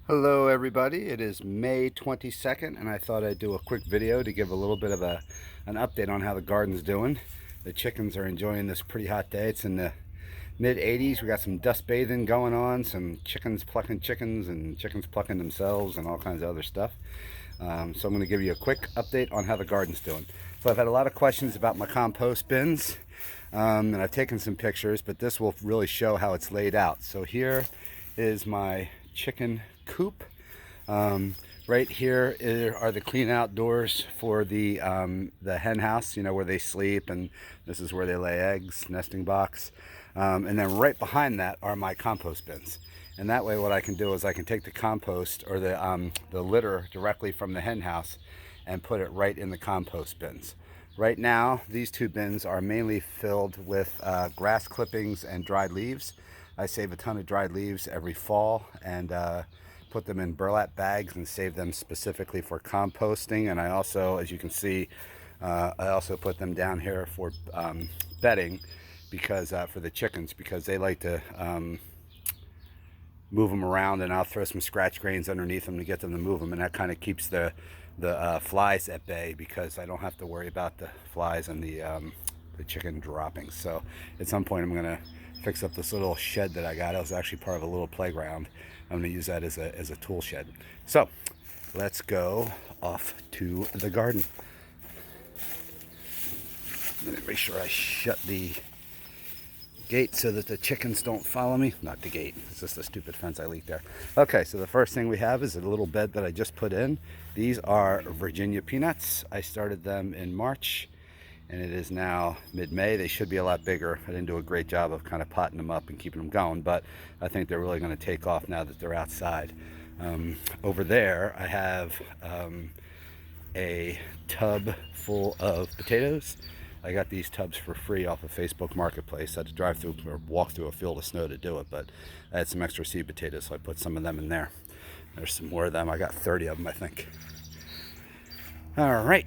Hello everybody, it is May 22nd and I thought I'd do a quick video to give a little bit of an update on how the garden's doing. The chickens are enjoying this pretty hot day. It's in the mid 80s. We got some dust bathing going on, some chickens plucking chickens and chickens plucking themselves and all kinds of other stuff. So I'm going to give you a quick update on how the garden's doing. So I've had a lot of questions about my compost bins and I've taken some pictures, but this will really show how it's laid out. So here is my chicken coop. Right here are the clean outdoors for the hen house, where they sleep, and this is where they lay eggs, nesting box. And then right behind that are my compost bins. And that way what I can do is I can take the compost or the litter directly from the hen house and put it right in the compost bins. Right now, these two bins are mainly filled with grass clippings and dried leaves. I save a ton of dried leaves every fall and put them in burlap bags and save them specifically for composting. And I also, as you can see, I also put them down here for bedding, because for the chickens, because they like to move them around, and I'll throw some scratch grains underneath them to get them to move them, and that kind of keeps the flies at bay, because I don't have to worry about the flies and the chicken droppings. So at some point I'm going to fix up this little shed that I got. It was actually part of a little playground. I'm going to use that as a tool shed. So let's go off to the garden. Let me make sure I shut the gate so that the chickens don't follow me. Not the gate, it's just a stupid fence I leaked there. Okay, so the first thing we have is a little bed that I just put in. These are Virginia peanuts. I started them in March and it is now mid-May. They should be a lot bigger. I didn't do a great job of kind of potting them up and keeping them going, but I think they're really going to take off now that they're outside. Over there I have a tub full of potatoes. I got these tubs for free off of Facebook Marketplace. I had to drive through or walk through a field of snow to do it, but I had some extra seed potatoes, so I put some of them in there. There's some more of them. I got 30 of them, I think. All right,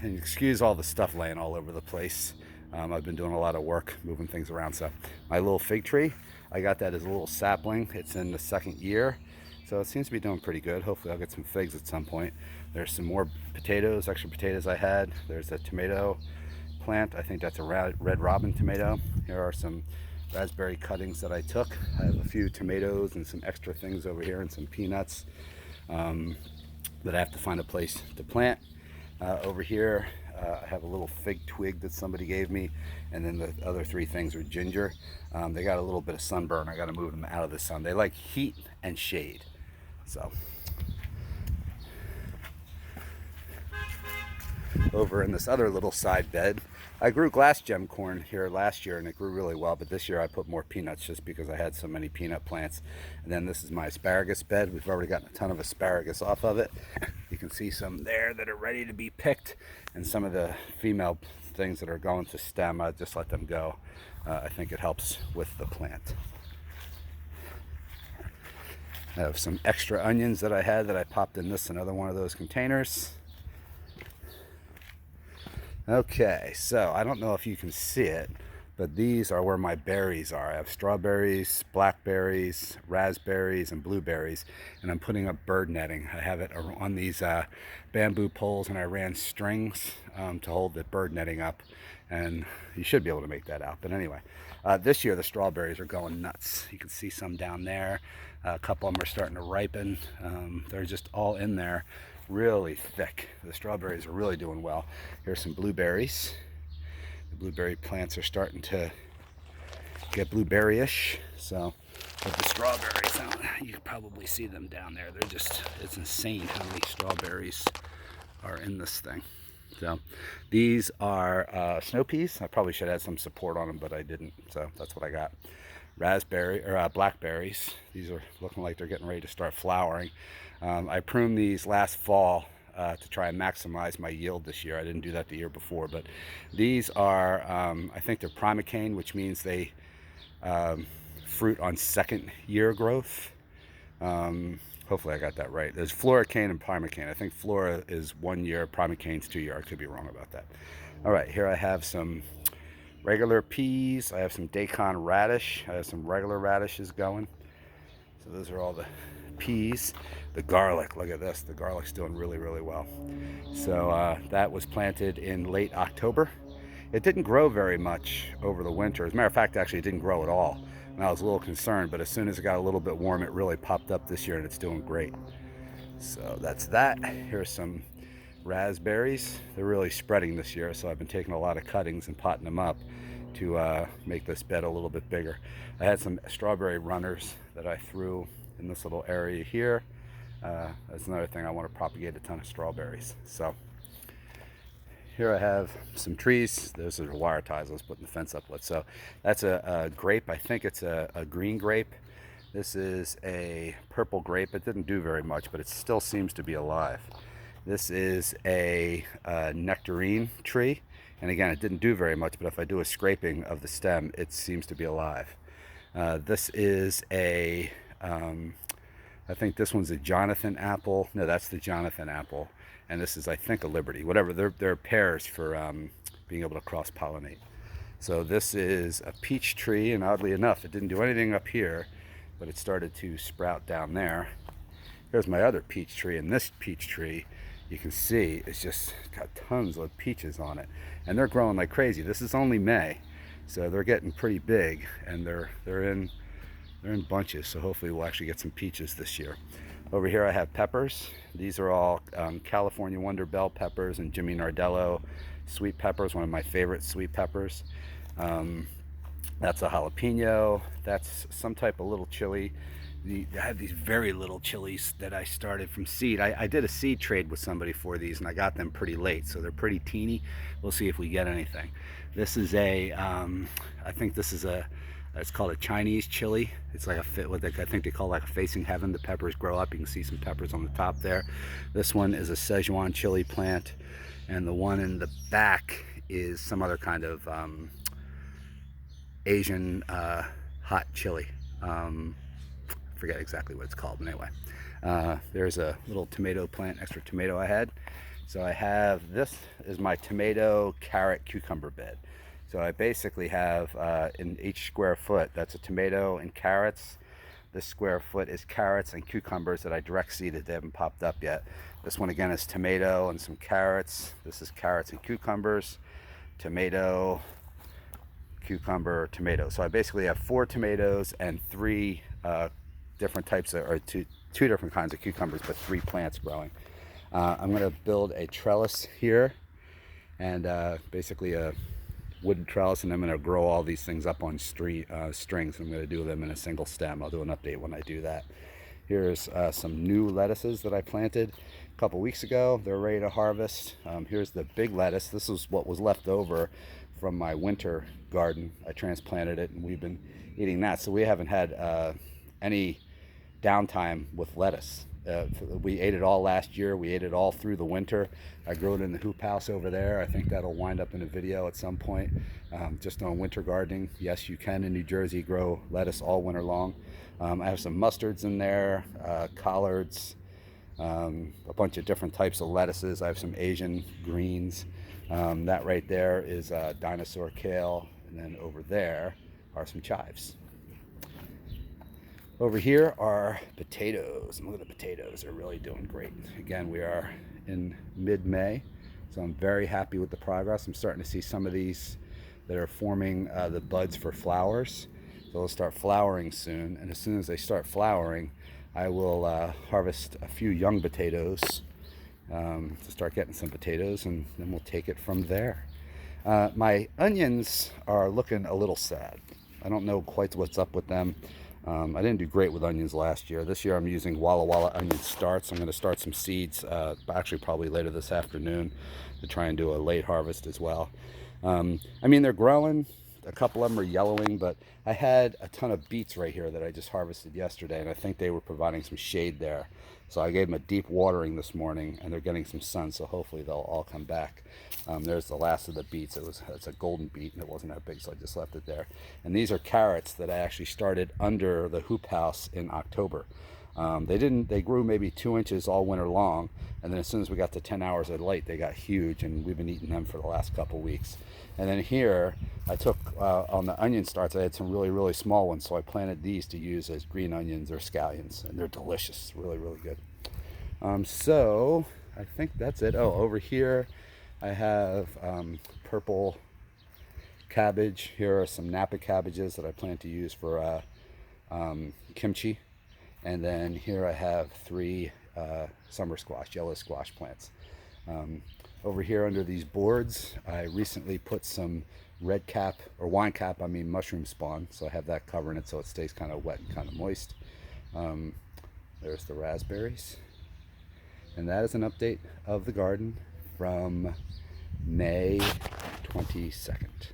and excuse all the stuff laying all over the place. I've been doing a lot of work moving things around. So my little fig tree, I got that as a little sapling. It's in the second year, so it seems to be doing pretty good. Hopefully I'll get some figs at some point. There's some more potatoes, extra potatoes I had. There's a tomato plant. I think that's a Red Robin tomato. Here are some raspberry cuttings that I took. I have a few tomatoes and some extra things over here and some peanuts that I have to find a place to plant. Over here I have a little fig twig that somebody gave me, and then the other three things are ginger. They got a little bit of sunburn. I got to move them out of the sun. They like heat and shade. So over in this other little side bed, I grew glass gem corn here last year and it grew really well, but this year I put more peanuts just because I had so many peanut plants. And then this is my asparagus bed. We've already gotten a ton of asparagus off of it. You can see some there that are ready to be picked, and some of the female things that are going to stem, I just let them go. I think it helps with the plant. I have some extra onions that I had that I popped in another one of those containers. Okay, so I don't know if you can see it, but these are where my berries are. I have strawberries, blackberries, raspberries, and blueberries, and I'm putting up bird netting. I have it on these bamboo poles, and I ran strings to hold the bird netting up, and you should be able to make that out. But anyway, this year the strawberries are going nuts. You can see some down there. A couple of them are starting to ripen. They're just all in there, really thick. The strawberries are really doing well. Here's some blueberries. The blueberry plants are starting to get blueberry-ish. So, but the strawberries, you can probably see them down there. They're just, it's insane how many strawberries are in this thing. So these are snow peas. I probably should have some support on them, but I didn't. So that's what I got. Raspberry or blackberries. These are looking like they're getting ready to start flowering. I pruned these last fall to try and maximize my yield this year. I didn't do that the year before, but these are, I think they're primocane, which means they fruit on second year growth. Hopefully I got that right. There's floricane and primocane. I think flora is 1 year, primocane's 2 year. I could be wrong about that. All right, here I have some regular peas. I have some Daikon radish. I have some regular radishes going. So those are all the peas. The garlic, look at this. The garlic's doing really, really well. So that was planted in late October. It didn't grow very much over the winter. As a matter of fact, actually, it didn't grow at all. And I was a little concerned, but as soon as it got a little bit warm, it really popped up this year and it's doing great. So that's that. Here's some raspberries. They're really spreading this year, so I've been taking a lot of cuttings and potting them up to make this bed a little bit bigger. I had some strawberry runners that I threw in this little area here. That's another thing. I want to propagate a ton of strawberries. So here I have some trees. Those are the wire ties I was putting the fence up with. So that's a grape. I think it's a green grape. This is a purple grape. It didn't do very much, but it still seems to be alive. This is a nectarine tree. And again, it didn't do very much, but if I do a scraping of the stem, it seems to be alive. This is a, I think this one's a Jonathan apple. No, that's the Jonathan apple. And this is, I think, a Liberty. Whatever, they're pears for being able to cross-pollinate. So this is a peach tree, and oddly enough, it didn't do anything up here, but it started to sprout down there. Here's my other peach tree, and this peach tree, you can see, it's just got tons of peaches on it. And they're growing like crazy. This is only May, so they're getting pretty big, and they're in bunches, so hopefully we'll actually get some peaches this year. Over here I have peppers. These are all California Wonder bell peppers and Jimmy Nardello sweet peppers, one of my favorite sweet peppers. That's a jalapeno. That's some type of little chili. I have these very little chilies that I started from seed. I did a seed trade with somebody for these, and I got them pretty late, so they're pretty teeny. We'll see if we get anything. This is a, I think this is a, it's called a Chinese chili. It's like what I think they call like a facing heaven. The peppers grow up. You can see some peppers on the top there. This one is a Szechuan chili plant, and the one in the back is some other kind of Asian hot chili. Forget exactly what it's called, but anyway. There's a little tomato plant, extra tomato I had. So I have, this is my tomato, carrot, cucumber bed. So I basically have in each square foot, that's a tomato and carrots. This square foot is carrots and cucumbers that I direct seeded. They haven't popped up yet. This one again is tomato and some carrots. This is carrots and cucumbers, tomato, cucumber, tomato. So I basically have 4 tomatoes and 3 different types of, or two different kinds of cucumbers, but 3 plants growing. I'm going to build a trellis here, and basically a wooden trellis, and I'm going to grow all these things up on strings. I'm going to do them in a single stem. I'll do an update when I do that. Here's some new lettuces that I planted a couple weeks ago. They're ready to harvest. Here's the big lettuce. This is what was left over from my winter garden. I transplanted it, and we've been eating that. So we haven't had any downtime with lettuce. We ate it all last year. We ate it all through the winter. I grew it in the hoop house over there. I think that'll wind up in a video at some point, just on winter gardening. Yes, you can in New Jersey grow lettuce all winter long. I have some mustards in there, collards, a bunch of different types of lettuces. I have some Asian greens. That right there is dinosaur kale, and then over there are some chives. Over here are potatoes, and look at the potatoes. They're really doing great. Again, we are in mid-May, so I'm very happy with the progress. I'm starting to see some of these that are forming the buds for flowers. So they'll start flowering soon, and as soon as they start flowering, I will harvest a few young potatoes to start getting some potatoes, and then we'll take it from there. My onions are looking a little sad. I don't know quite what's up with them. I didn't do great with onions last year. This year I'm using Walla Walla onion starts. I'm going to start some seeds, actually probably later this afternoon, to try and do a late harvest as well. I mean, they're growing. A couple of them are yellowing, but I had a ton of beets right here that I just harvested yesterday, and I think they were providing some shade there. So I gave them a deep watering this morning, and they're getting some sun, so hopefully they'll all come back. There's the last of the beets. It's a golden beet, and it wasn't that big, so I just left it there. And these are carrots that I actually started under the hoop house in October. They grew maybe 2 inches all winter long, and then as soon as we got to 10 hours of light, they got huge, and we've been eating them for the last couple weeks. And then here, I took, on the onion starts, I had some really, really small ones, so I planted these to use as green onions or scallions, and they're delicious, really, really good. So, I think that's it. Oh, over here, I have purple cabbage. Here are some Napa cabbages that I plan to use for kimchi. And then here I have 3 summer squash, yellow squash plants. Over here under these boards, I recently put some red cap, or wine cap, I mean mushroom spawn. So I have that covering it so it stays kind of wet and kind of moist. There's the raspberries. And that is an update of the garden from May 22nd.